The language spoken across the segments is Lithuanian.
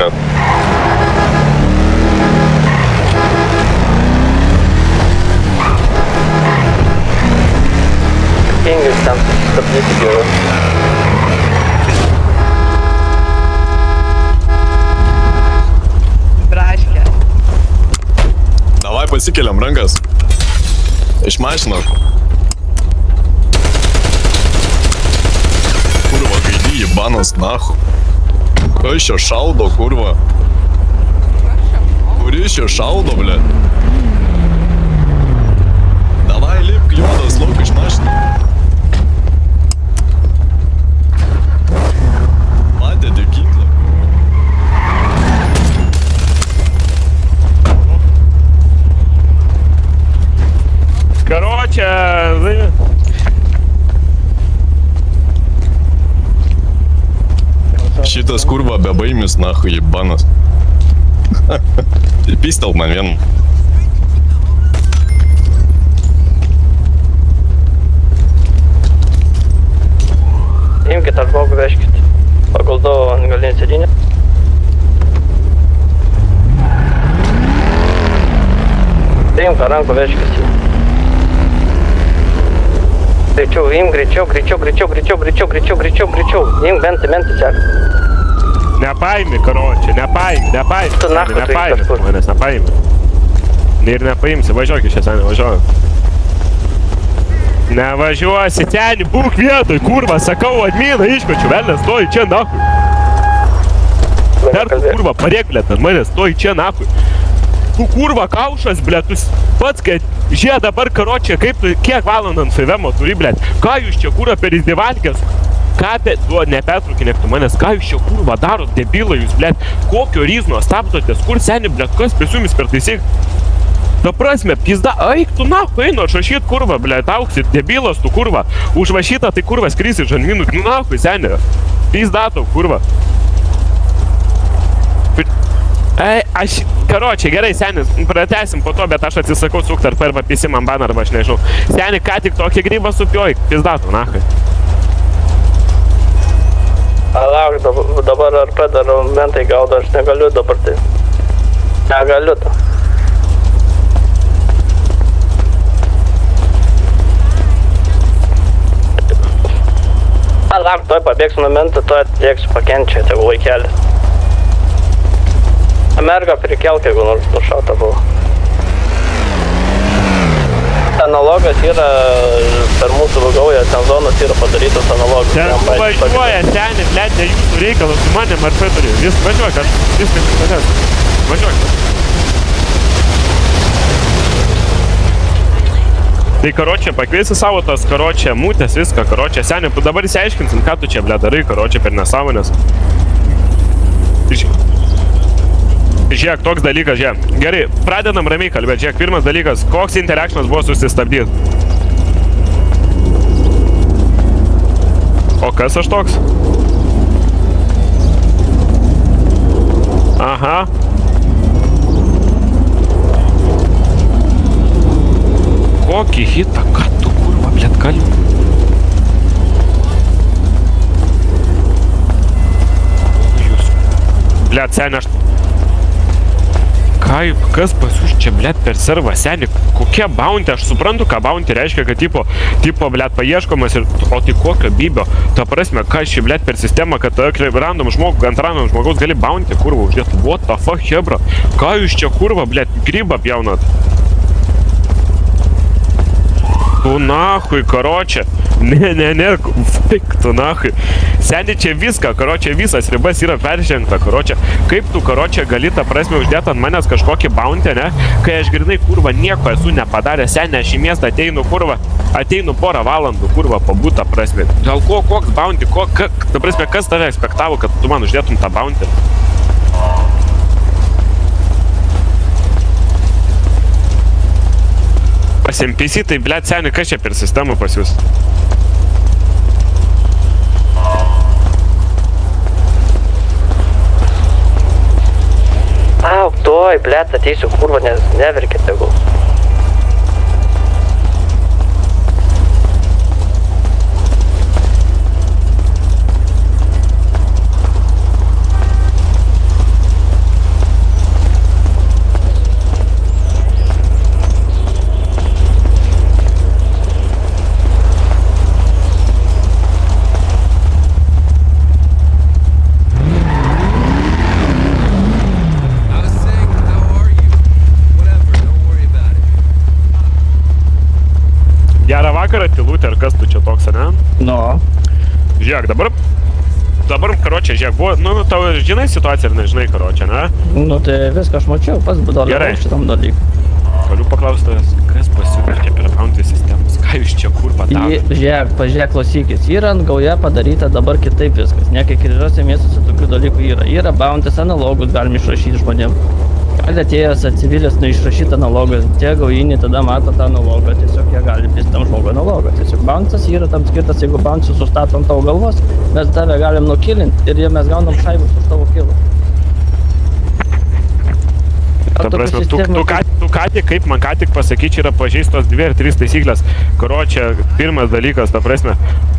блядь. Кингель там, стопните дело. Braškė. Давай pasikeliam rankas. Iš mašinos. Kurva, gaidį jebanas, nahu. Kas čia šaudo, kurva? Kuris čia šaudo, blėt? Davai, lipk, juodas, lauk iš mašinos. Matė dėkyklą. Короче, Šitas kurva bebaimis, nahu, jebanas. Pistol man vien. Imkit tą žmogų, vežkit. Paguldau ant galinį sėdynę. Imk tą rankų, vežkit jį. Greičiau, imk greičiau. Imk bent sek. nepaimi, короче, nepaimi. Tu nahui, tu Nepaimi, kažkur. manęs nepaimi. Ir nepaimsi, važiuok iš čia, seniai, važiuok. Nevažiuosi, seniai, būk vietoj, kurva, sakau, adminą iškočiu, velnės, stoji čia, nahui. Dar tu, kurva, parėk, blėt, ant manęs, stoji čia, nahui. Tu, kurva, kaušas, blėt, tu pats, kad žie dabar, karočią, kaip tu, kiek valandų ant FVM turi, blėt, ką jūs čia, kurva, per izdivalkės? Ką, nepertraukinėk tu manęs, ką jūs čia, kurva, darot, debilai jūs, blėt, kokio ryzno stabdotės, kur seni, blėt, kas prisiumis per taisyk? Ta prasme, pizda, eik tu nahu, einu atšašyt, kurva, blėt, auksit, debilas tu, kurva, užvašyta, tai kurva, skrisi žanminų, nu nahu, seni, pizda tau, kurva. Aš, karočiai, gerai, senis, pratęsim po to, bet aš atsisakau sukt ar arba pisi man baną, arba aš nežinau. Seni, ką tik tokį grybą supjoj, pizdatų, nahai. Lauk, dabar ar pradaro mentai gaudo, aš negaliu dabar tai. Negaliu to. Lauk, toj pabėgsiu nuo mentą, toj atėksiu pakenčia, tegu vaikelis. Merga prikelk, jeigu nors nušauta buvo. Analogas yra per mūsų gaują, ten zonos yra padarytos analogas. Ten važiuoja, seni, blėt, ne jūsų reikalas, su manim ar turi. Vis važiuok, viskas šitą. Važiuok. Tai karočią, pakviesi savo tas karočią, mūtės, viską, karočią, seni, dabar įsiaiškinsim, ką tu čia, blėt, darai, karočią, per nesąmonės. Žiūrėk, toks dalykas, žiūrėk. Gerai, pradedam ramiai kalbėti. Žiūrėk, pirmas dalykas, koks interactionas buvo susistabdyti? O kas aš toks? Aha. Kokį hitą, ką tu, kurva, blėt, kalbi? Blėt, seni, aš... Kaip, kas pas jūs čia, blėt, per servą, seni, kokia bounty, aš suprantu, ką bounty reiškia, kad tipo, blėt, paieškomas ir, o tai kokio bybio, ta prasme, kas čia, blėt, per sistemą, kad random žmogų, ant random žmogaus gali bounty, kurva, uždėt, what the fuck, hebra, ką jūs čia, kurva, blėt, grybą pjaunat? Tu nahui, karočią, ne, fik, tu nahui. Seni čia viską, karočią, visas ribas yra peržengta, karočią. Kaip tu, karočią, gali tą prasme uždėti ant manęs kažkokį bounty, ne? Kai aš grinai, kurva, nieko esu nepadaręs, seni, aš į miestą ateinu, kurva, ateinu porą valandų, kurva, pabūt tą prasme. Dėl ko, koks bounty, ta prasme, kas tave ekspektavo, kad tu man uždėtum tą bounty? Pas NPC, tai, blėt, seni, kas čia per sistemą pas jūs? Auk, toj, blėt, ateisiu, kurva, nes neverkit tegul. vakarą, tylutė, ar kas tu čia toks, ne? Nu, Žiūrėk, dabar, karočią, žiūrėk, buvo, nu, tau žinai situaciją ir nežinai, karočią, ne? nu tai viską aš mačiau, pats Gerai. dalyvau šitam dalykui. Galiu paklausti, kas pasiūlė per bounty sistemus, ką jūs čia kur padarėte? Pažiūrėk, klausykis, yra ant gauja padaryta dabar kitaip viskas. Ne kiekvienose miestuose tokių dalykų yra. Yra bounties analogus galim išrašyti žmonėm. Gali atėjęs civilis išrašyti analogą, tie gaujiniai tada mato tą analogą, tiesiog jie gali pist tam žmogui analogą. Tiesiog bounces yra tam skirtas, jeigu bounces sustato ant tavo galvos, mes tave galim nukilinti ir mes gaunam šaibus už tavo kilą. Ta prasme, tu ką tik, kaip man ką tik pasakyti, čia yra pažeistos 2 ar 3 taisyklės. Karočią, pirmas dalykas, ta prasme,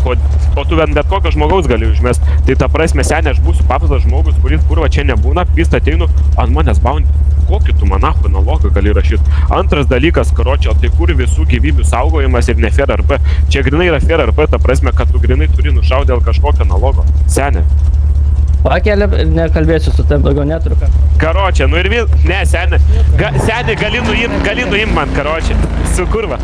o tu bet kokio žmogaus gali užmest. Tai ta prasme, senė, aš būsiu paprastas žmogus, kuris kurva čia nebūna, pist ateinu, ant manęs bounty. Kokį tu manachų analogą gali rašyti? Antras dalykas, karočią, tai kur visų gyvybių saugojimas ir ne fair RP. Čia grinai yra fair RP, ta prasme, kad tu grinai turi nušauti dėl kažkokio analogo. Senė. Pakelė, nekalbėsiu su tam, daugiau neturiu ką. Karočią, nu ir vis, ne, senė, senė, gali nuimt man, karočią, su kurva.